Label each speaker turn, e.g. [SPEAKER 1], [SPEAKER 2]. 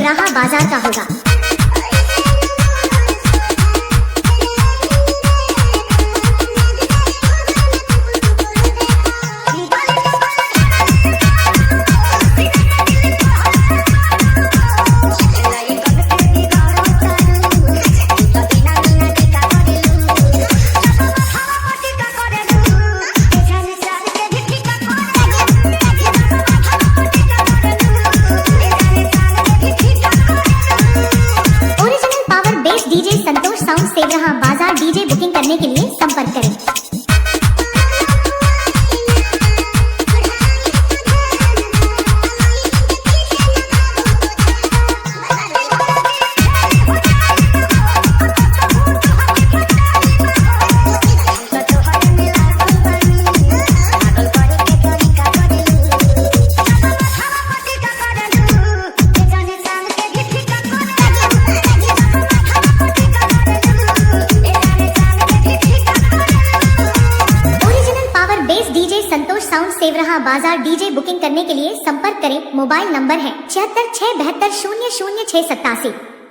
[SPEAKER 1] सेवराहा बाजार का होगा। डीजे संतोष साउंड सेवराहा बाजार डीजे बुकिंग करने के लिए संपर्क करें। डीजे संतोष साउंड सेवराहा बाजार डीजे बुकिंग करने के लिए संपर्क करें। मोबाइल नंबर है 76 672 00 687।